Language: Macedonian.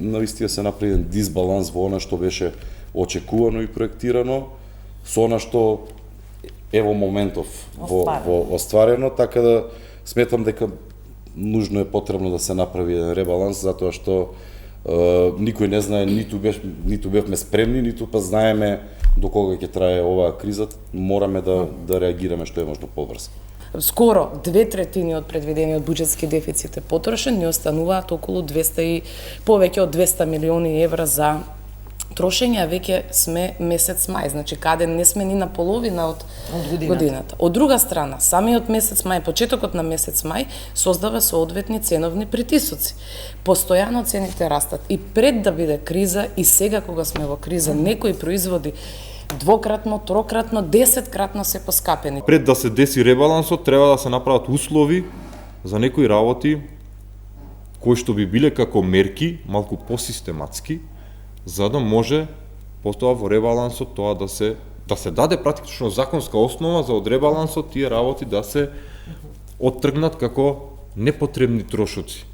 навистина се направи еден дисбаланс во она што беше очекувано и проектирано, со она што ево моментов во остварено, така да сметам дека нужно е потребно да се направи еден ребаланс, затоа што никој не знае, ниту бевме спремни, ниту па знаеме до кога ќе трае оваа криза, мораме да реагираме што е можно побрзо. Скоро 2/3 од предвидениот буџетски дефицит е потрошен, ни остануваат околу 200 и повеќе од 200 милиони евра за трошење, а веќе сме месец мај, значи каде не сме ни на половина од годината. Од друга страна, самиот месец мај, почетокот на месец мај создава соодветни ценовни притисоци. Постојано цените растат и пред да биде криза и сега кога сме во криза, некои производи двократно, трократно, 10-кратно се поскапени. Пред да се деси ребалансот, треба да се направат услови за некои работи кои што би биле како мерки, малку посистематски, за да може потоа во ребалансот тоа да се даде практично законска основа за од ребалансот тие работи да се оттргнат како непотребни трошоци.